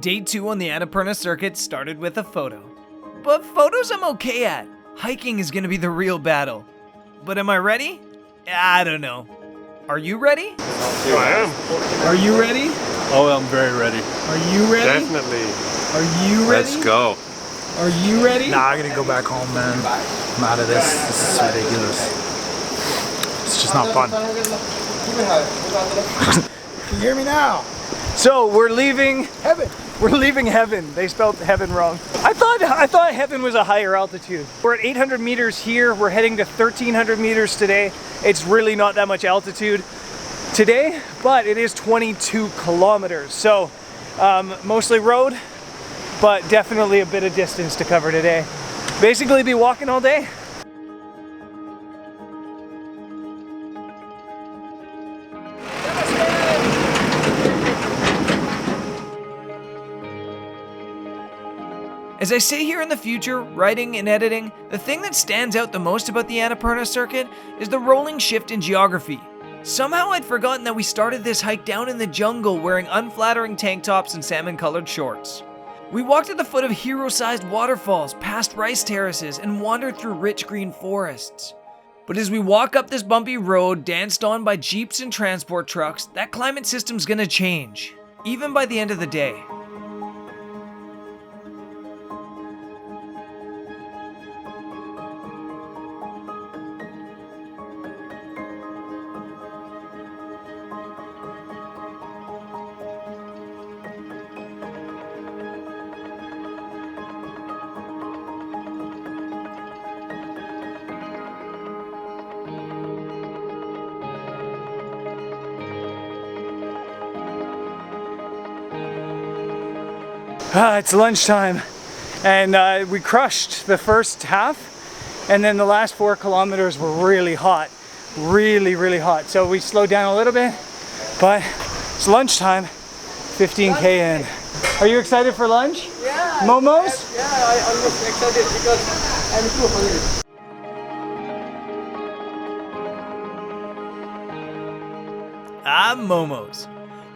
Day 2 on the Annapurna Circuit started with a photo. But photos I'm okay at. Hiking is gonna be the real battle. But am I ready? I don't know. Are you ready? I am. Are you ready? Oh, I'm very ready. Are you ready? Definitely. Are you ready? Let's go. Are you ready? Nah, I'm gonna go back home, man. I'm out of this. This is ridiculous. It's just not fun. Can you hear me now? So we're leaving Heaven. We're leaving heaven. They spelled heaven wrong. I thought heaven was a higher altitude. We're at 800 meters here. We're heading to 1300 meters today. It's really not that much altitude today, but it is 22 kilometers. So mostly road, but definitely a bit of distance to cover today. Basically be walking all day. As I sit here in the future, writing and editing, the thing that stands out the most about the Annapurna Circuit is the rolling shift in geography. Somehow I'd forgotten that we started this hike down in the jungle wearing unflattering tank tops and salmon-colored shorts. We walked at the foot of hero-sized waterfalls, past rice terraces, and wandered through rich green forests. But as we walk up this bumpy road, danced on by jeeps and transport trucks, that climate system's gonna change, even by the end of the day. It's lunchtime, and we crushed the first half, and then the last 4 kilometers were really hot, really hot. So we slowed down a little bit, but it's lunchtime, 15K in. Are you excited for lunch? Yeah. Momos? Yeah, I'm almost excited because I'm too hungry. Momos.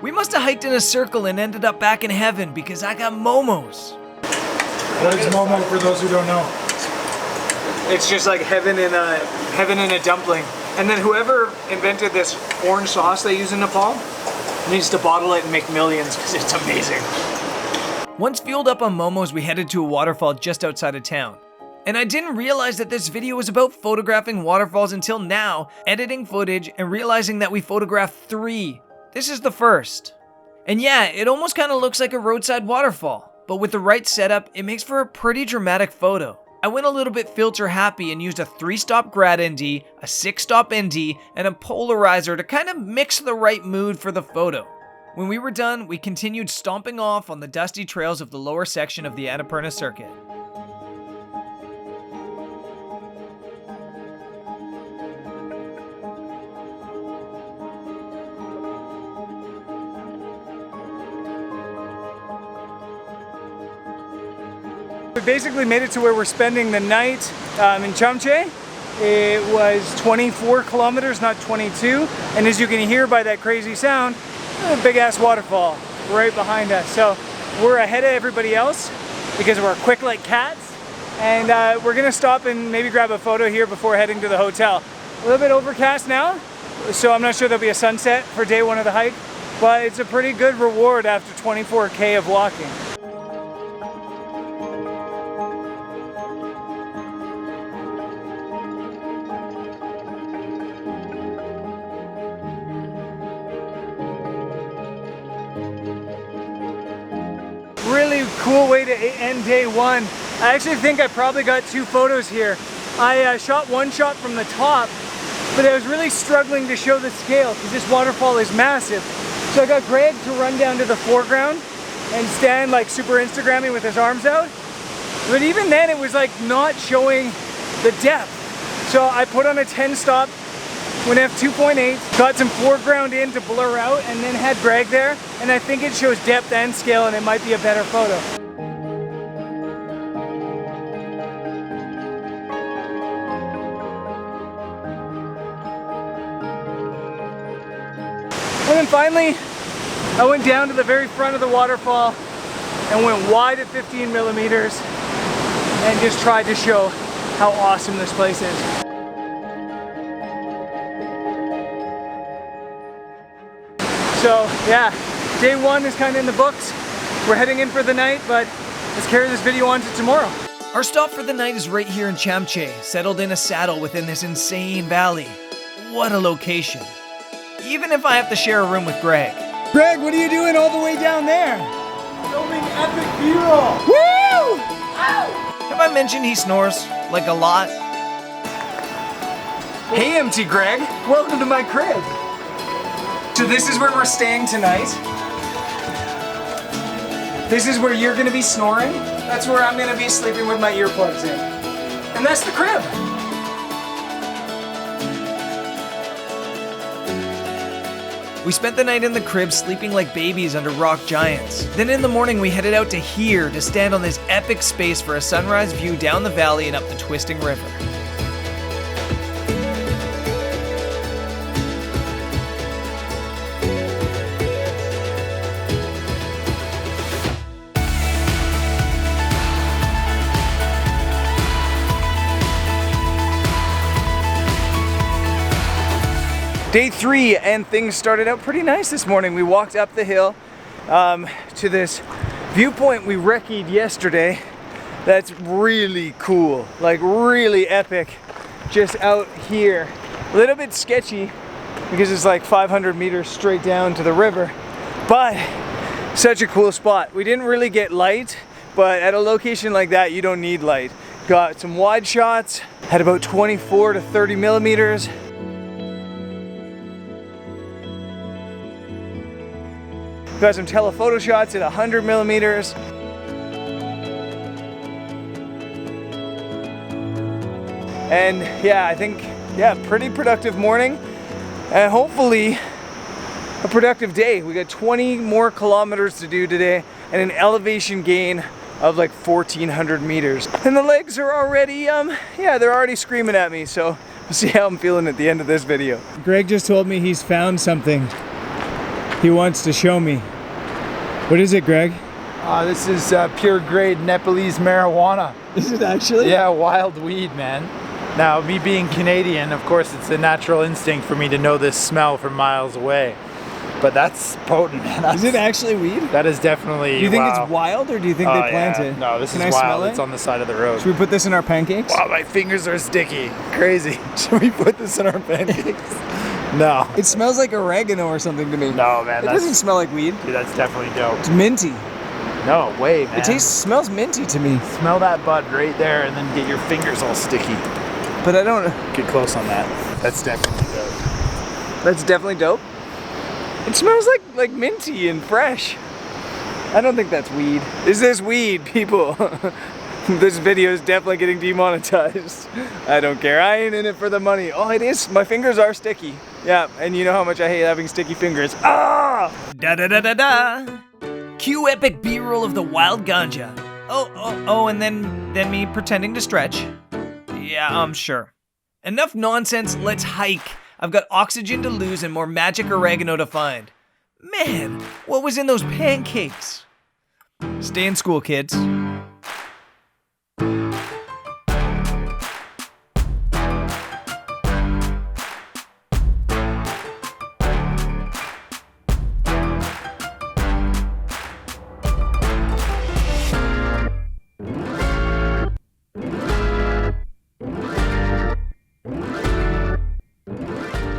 We must have hiked in a circle and ended up back in heaven because I got momos. What is Momo for those who don't know? It's just like heaven in a dumpling. And then whoever invented this orange sauce they use in Nepal needs to bottle it and make millions because it's amazing. Once fueled up on momos, we headed to a waterfall just outside of town. And I didn't realize that this video was about photographing waterfalls until now, editing footage and realizing that we photographed 3. This is the first. And yeah, it almost kind of looks like a roadside waterfall, but with the right setup, it makes for a pretty dramatic photo. I went a little bit filter happy and used a 3-stop grad ND, a 6-stop ND, and a polarizer to kind of mix the right mood for the photo. When we were done, we continued stomping off on the dusty trails of the lower section of the Annapurna Circuit. We basically made it to where we're spending the night in Chamche. It was 24 kilometers, not 22. And as you can hear by that crazy sound, a big ass waterfall right behind us. So we're ahead of everybody else because we're quick like cats. And we're gonna stop and maybe grab a photo here before heading to the hotel. A little bit overcast now, so I'm not sure there'll be a sunset for day 1 of the hike, but it's a pretty good reward after 24K of walking. Really cool way to end day 1. I actually think I probably got 2 photos here. I shot one shot from the top, but I was really struggling to show the scale because this waterfall is massive. So I got Greg to run down to the foreground and stand like super Instagrammy with his arms out. But even then it was like not showing the depth. So I put on a 10-stop, went f2.8, got some foreground in to blur out, and then had Greg there, and I think it shows depth and scale and it might be a better photo. And then finally, I went down to the very front of the waterfall and went wide at 15 millimeters and just tried to show how awesome this place is. So yeah, day one is kind of in the books. We're heading in for the night, but let's carry this video on to tomorrow. Our stop for the night is right here in Chamche, settled in a saddle within this insane valley. What a location. Even if I have to share a room with Greg. Greg, what are you doing all the way down there? Filming epic B-roll. Woo! Have I mentioned he snores? Like a lot? Hey, MT Greg. Welcome to my crib. So this is where we're staying tonight. This is where you're gonna be snoring. That's where I'm gonna be sleeping with my earplugs in. And that's the crib. We spent the night in the crib sleeping like babies under rock giants. Then in the morning we headed out to here to stand on this epic space for a sunrise view down the valley and up the twisting river. Day 3, and things started out pretty nice this morning. We walked up the hill to this viewpoint we recce'd yesterday. That's really cool, like really epic. Just out here, a little bit sketchy because it's like 500 meters straight down to the river, but such a cool spot. We didn't really get light, but at a location like that, you don't need light. Got some wide shots, had about 24 to 30 millimeters. Got some telephoto shots at 100 millimeters. And yeah, I think, pretty productive morning. And hopefully a productive day. We got 20 more kilometers to do today and an elevation gain of like 1,400 meters. And the legs are already, they're already screaming at me. So we'll see how I'm feeling at the end of this video. Greg just told me he's found something he wants to show me. What is it, Greg? This is pure grade Nepalese marijuana. Is it actually? Yeah, wild weed, man. Now, me being Canadian, of course, it's a natural instinct for me to know this smell from miles away. But that's potent, man. Is it actually weed? That is definitely. Do you think it's wild, or do you think they plant it? No, this Can is I wild. smell it? It's on the side of the road. Should we put this in our pancakes? Wow, my fingers are sticky. Crazy. Should we put this in our pancakes? No. It smells like oregano or something to me. No, man. It doesn't smell like weed. Dude, that's definitely dope. It's minty. No way, man. It smells minty to me. Smell that bud right there and then get your fingers all sticky. But I don't... Get close on that. That's definitely dope. That's definitely dope? It smells like minty and fresh. I don't think that's weed. Is this weed, people? This video is definitely getting demonetized. I don't care. I ain't in it for the money. Oh, it is. My fingers are sticky. Yeah, and you know how much I hate having sticky fingers. Ah! Da da da da da. Cue epic B-roll of the wild ganja. Oh, and then me pretending to stretch. Yeah, I'm sure. Enough nonsense, let's hike. I've got oxygen to lose and more magic oregano to find. Man, what was in those pancakes? Stay in school, kids.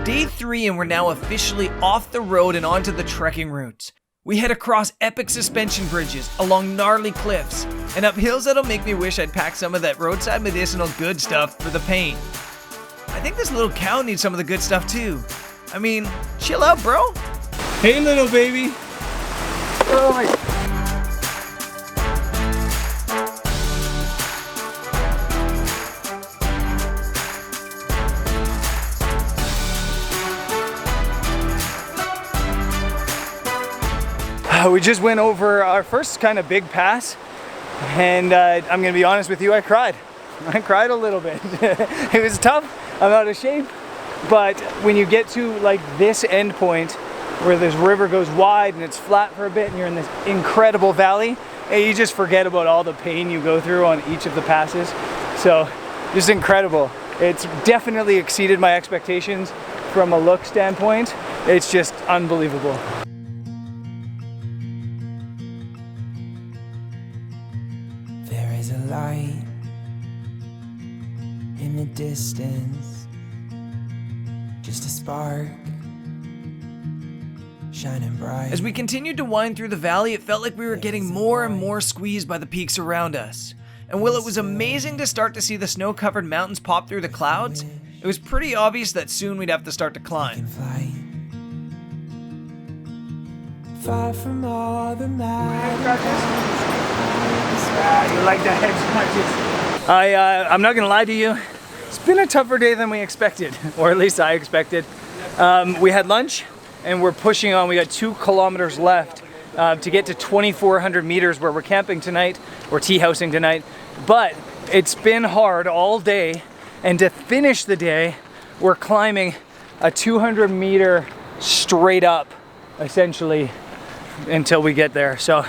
Day 3 and we're now officially off the road and onto the trekking routes. We head across epic suspension bridges, along gnarly cliffs, and up hills that'll make me wish I'd packed some of that roadside medicinal good stuff for the pain. I think this little cow needs some of the good stuff too. I mean, chill out, bro. Hey, little baby. Oh my... We just went over our first kind of big pass, and I'm gonna be honest with you, I cried. I cried a little bit. It was tough, I'm out of shape, but when you get to like this end point where this river goes wide and it's flat for a bit and you're in this incredible valley, and you just forget about all the pain you go through on each of the passes. So just incredible. It's definitely exceeded my expectations from a look standpoint. It's just unbelievable. There is a light in the distance, just a spark shining bright. As we continued to wind through the valley, it felt like we were getting more and more squeezed by the peaks around us. And while it was amazing to start to see the snow-covered mountains pop through the clouds, it was pretty obvious that soon we'd have to start to climb. Fly far from all the You like the head scratches. I'm not gonna lie to you. It's been a tougher day than we expected, or at least I expected. We had lunch and we're pushing on. We got 2 kilometers left to get to 2,400 meters where we're camping tonight, or tea housing tonight. But it's been hard all day, and to finish the day, we're climbing a 200 meter straight up, essentially, until we get there. So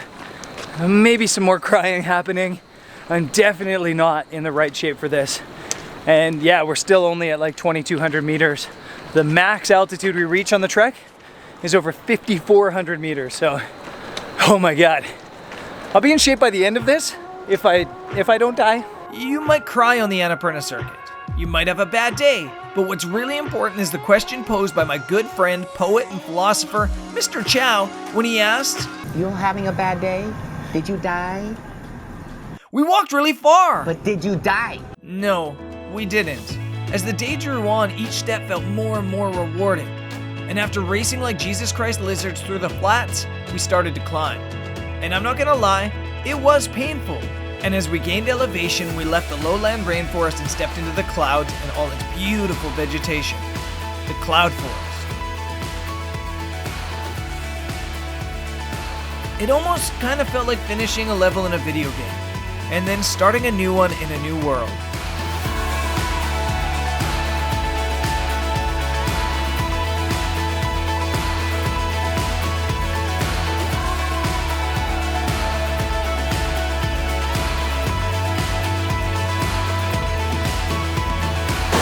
maybe some more crying happening. I'm definitely not in the right shape for this. And yeah, we're still only at like 2,200 meters. The max altitude we reach on the trek is over 5,400 meters. So, oh my God. I'll be in shape by the end of this if I don't die. You might cry on the Annapurna Circuit. You might have a bad day. But what's really important is the question posed by my good friend, poet and philosopher, Mr. Chow, when he asked, "You're having a bad day? Did you die? "We walked really far." But did you die?" No, we didn't. As the day drew on, each step felt more and more rewarding. And after racing like Jesus Christ lizards through the flats, we started to climb. And I'm not gonna lie, it was painful. And as we gained elevation, we left the lowland rainforest and stepped into the clouds and all its beautiful vegetation. The cloud forest. It almost kind of felt like finishing a level in a video game, and then starting a new one in a new world.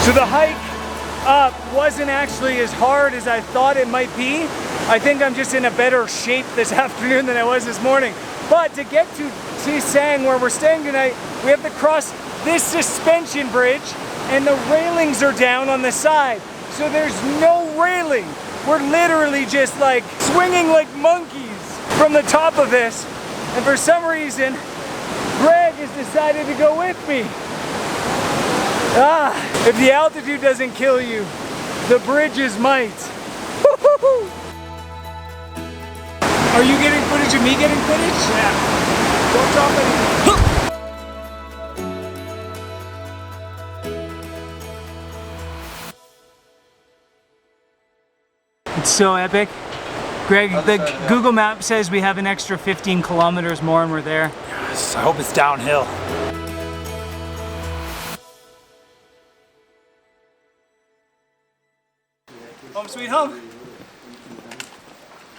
So the hike up wasn't actually as hard as I thought it might be. I think I'm just in a better shape this afternoon than I was this morning. But to get to Tisang, where we're staying tonight, we have to cross this suspension bridge, and the railings are down on the side. So there's no railing. We're literally just like swinging like monkeys from the top of this. And for some reason, Greg has decided to go with me. If the altitude doesn't kill you, the bridges might. Woo-hoo-hoo. Are you getting footage of me getting footage? Yeah. Don't drop anything. It's so epic. Greg, the Google map says we have an extra 15 kilometers more and we're there. Yes, I hope it's downhill. Home sweet home.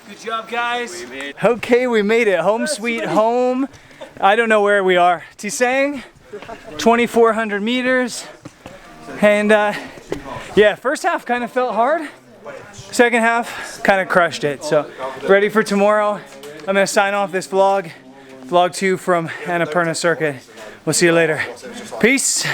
Good job, guys. Okay, we made it. Home sweet home. I don't know where we are. Tisang, 2,400 meters. And yeah, first half kind of felt hard. Second half kind of crushed it. So ready for tomorrow. I'm gonna sign off this vlog. Vlog 2 from Annapurna Circuit. We'll see you later. Peace.